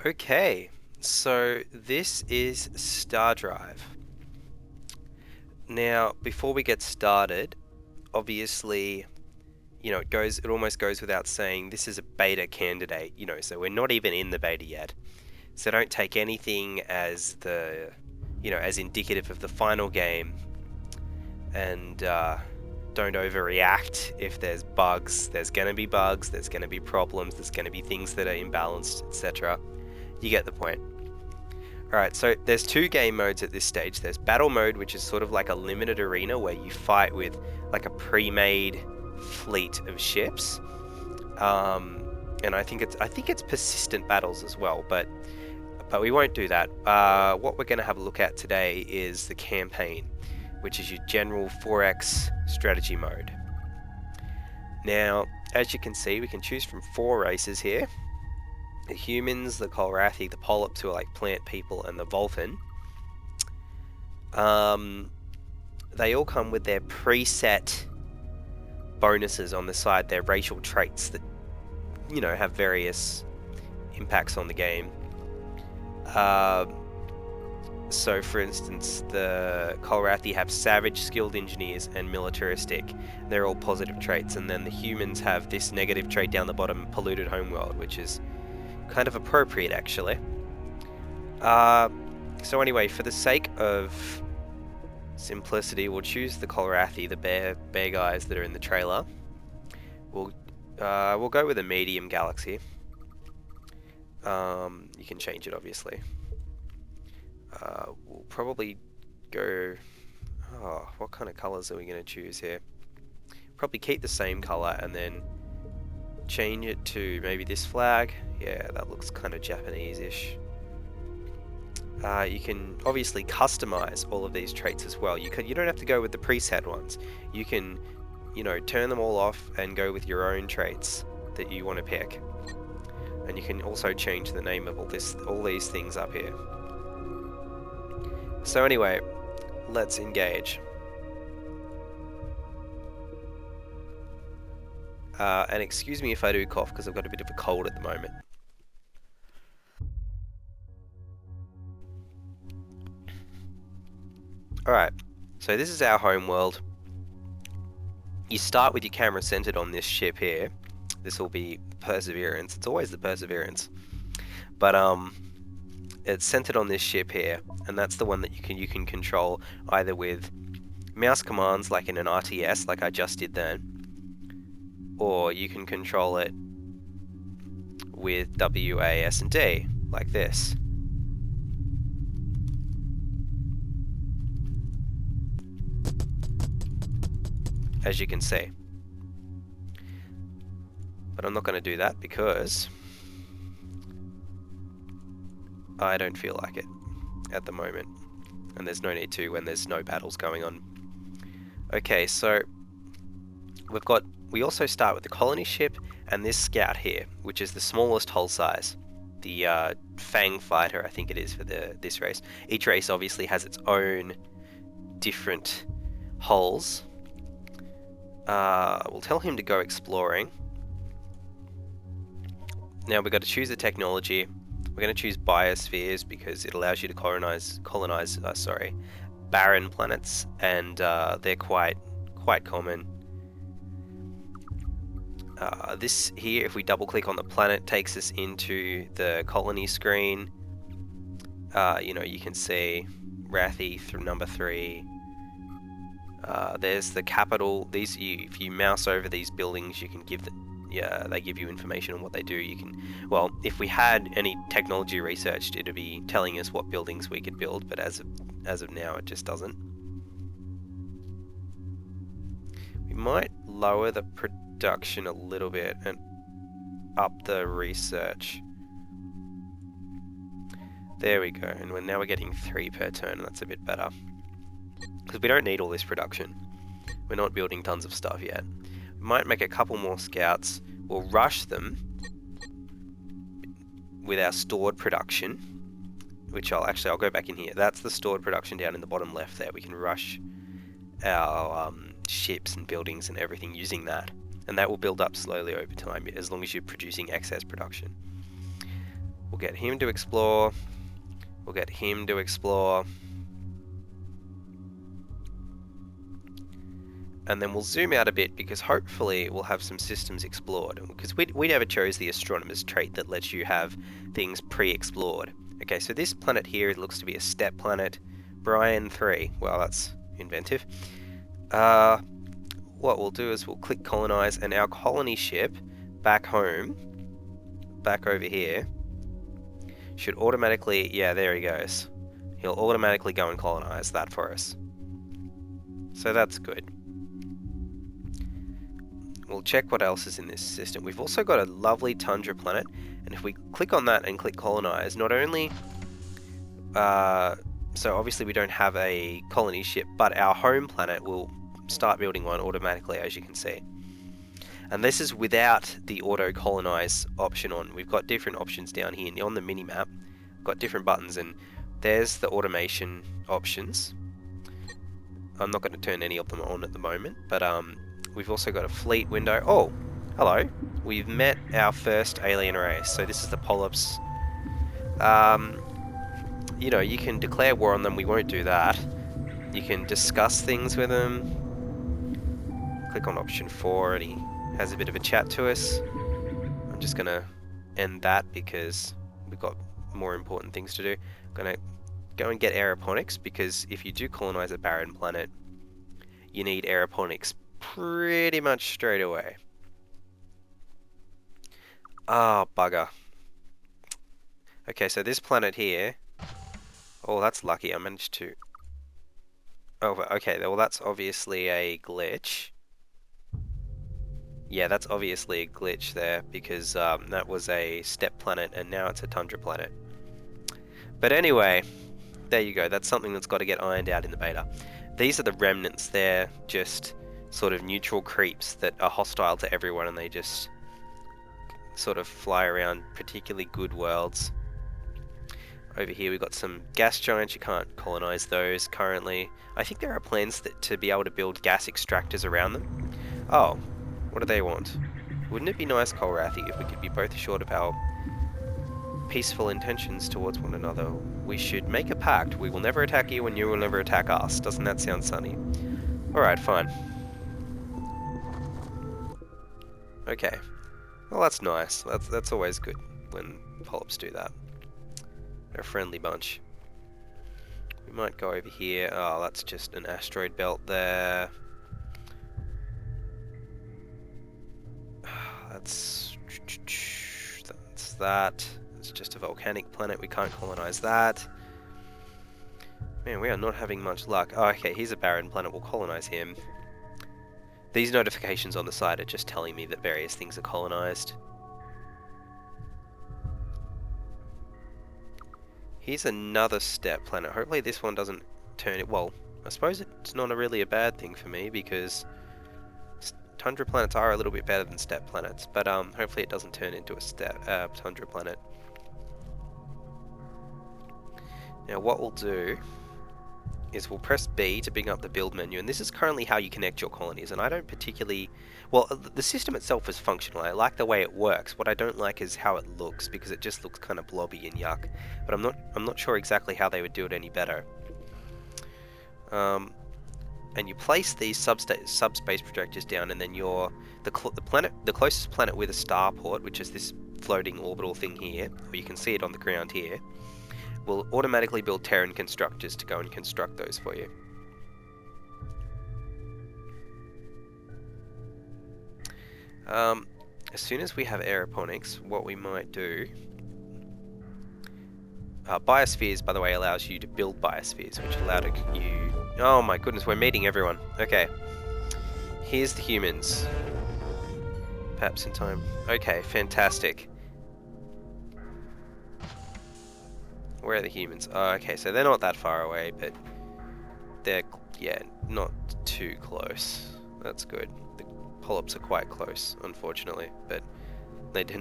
Okay, so this is StarDrive. Now, before we get started, obviously, it almost goes without saying this is a beta candidate, so we're not even in the beta yet. So don't take anything as as indicative of the final game, and don't overreact if there's bugs. There's going to be bugs, there's going to be problems, there's going to be things that are imbalanced, etc. You get the point. Alright, so there's two game modes at this stage. There's battle mode, which is sort of like a limited arena where you fight with like a pre-made fleet of ships. And I think it's persistent battles as well, but we won't do that. What we're going to have a look at today is the campaign, which is your general 4X strategy mode. Now, as you can see, we can choose from 4 races here. The humans, the Kolrathi, the polyps, who are like plant people, and the Volphin. They all come with their preset bonuses on the side, their racial traits that, have various impacts on the game. So, for instance, the Kolrathi have savage, skilled engineers, and militaristic. They're all positive traits, and then the humans have this negative trait down the bottom, polluted homeworld, which is kind of appropriate, actually. So anyway, for the sake of simplicity, we'll choose the Kolrathi, the bear guys that are in the trailer. We'll go with a medium galaxy. You can change it, obviously. We'll probably go... Oh, what kind of colors are we going to choose here? Probably keep the same color and then change it to maybe this flag. Yeah, that looks kind of Japanese-ish. You can obviously customize all of these traits as well. You don't have to go with the preset ones. You can, turn them all off and go with your own traits that you want to pick. And you can also change the name of all these things up here. So anyway, let's engage. And excuse me if I do cough, because I've got a bit of a cold at the moment. Alright, so this is our home world. You start with your camera centered on this ship here. This will be Perseverance. It's always the Perseverance. But it's centered on this ship here, and that's the one that you can control either with mouse commands like in an RTS, like I just did then, or you can control it with W, A, S, and D, like this. As you can see. But I'm not going to do that because I don't feel like it at the moment. And there's no need to when there's no battles going on. Okay, so we also start with the colony ship and this scout here, which is the smallest hull size. The Fang Fighter, I think it is for this race. Each race obviously has its own different hulls. We'll tell him to go exploring. Now we've got to choose the technology. We're going to choose biospheres because it allows you to colonize barren planets, and they're quite common. This here, if we double click on the planet, takes us into the colony screen. You can see Rathi through number 3. There's the capital. If you mouse over these buildings, you can they give you information on what they do. If we had any technology researched, it'd be telling us what buildings we could build, but as of now, it just doesn't. We might lower the production a little bit and up the research. There we go, and now we're getting 3 per turn, and that's a bit better. Because we don't need all this production. We're not building tons of stuff yet. We might make a couple more scouts. We'll rush them with our stored production, which I'll go back in here. That's the stored production down in the bottom left there. We can rush our ships and buildings and everything using that. And that will build up slowly over time as long as you're producing excess production. We'll get him to explore. We'll get him to explore. And then we'll zoom out a bit because hopefully we'll have some systems explored. Because we never chose the astronomer's trait that lets you have things pre-explored. Okay, so this planet here looks to be a steppe planet. Brian 3. Well, that's inventive. What we'll do is we'll click colonize, and our colony ship back home, back over here, should automatically, yeah, there he goes. He'll automatically go and colonize that for us. So that's good. We'll check what else is in this system. We've also got a lovely tundra planet, and if we click on that and click colonize, not only so obviously we don't have a colony ship, but our home planet will start building one automatically, as you can see. And this is without the auto colonize option on. We've got different options down here on the mini map. We've got different buttons, and there's the automation options. I'm not going to turn any of them on at the moment, but we've also got a fleet window. Oh, hello. We've met our first alien race. So this is the polyps. You know, you can declare war on them. We won't do that. You can discuss things with them. Click on option 4 and he has a bit of a chat to us. I'm just going to end that because we've got more important things to do. I'm going to go and get aeroponics, because if you do colonize a barren planet, you need aeroponics pretty much straight away. Ah, bugger. Okay, so this planet here... Oh, that's lucky. I managed to... Oh, okay, well that's obviously a glitch. Yeah, that's obviously a glitch there, because that was a steppe planet and now it's a tundra planet. But anyway, there you go. That's something that's got to get ironed out in the beta. These are the remnants. They're just sort of neutral creeps that are hostile to everyone, and they just sort of fly around particularly good worlds. Over here we've got some gas giants. You can't colonize those currently. I think there are plans to be able to build gas extractors around them. Oh, what do they want? Wouldn't it be nice, Colrathy, if we could be both assured of our peaceful intentions towards one another? We should make a pact. We will never attack you and you will never attack us. Doesn't that sound sunny? Alright, fine. Okay. Well, that's nice. That's always good when polyps do that. They're a friendly bunch. We might go over here. Oh, that's just an asteroid belt there. That's that. It's just a volcanic planet. We can't colonize that. Man, we are not having much luck. Oh, okay, here's a barren planet. We'll colonize him. These notifications on the side are just telling me that various things are colonized. Here's another steppe planet. Hopefully this one doesn't turn it... Well, I suppose it's not really a bad thing for me, because tundra planets are a little bit better than steppe planets, but hopefully it doesn't turn into a tundra planet. Now what we'll do is we'll press B to bring up the build menu, and this is currently how you connect your colonies, and I don't particularly... Well, the system itself is functional. I like the way it works. What I don't like is how it looks, because it just looks kind of blobby and yuck. But I'm not sure exactly how they would do it any better. And you place these subspace projectors down, and then the closest planet with a starport, which is this floating orbital thing here, or you can see it on the ground here, will automatically build Terran constructors to go and construct those for you. As soon as we have aeroponics, what we might do... biospheres, by the way, allows you to build biospheres, which allow you... Oh my goodness, we're meeting everyone. Okay. Here's the humans. Perhaps in time. Okay, fantastic. Where are the humans? Oh, okay, so they're not that far away, but they're, yeah, not too close. That's good. The polyps are quite close, unfortunately, but they tend to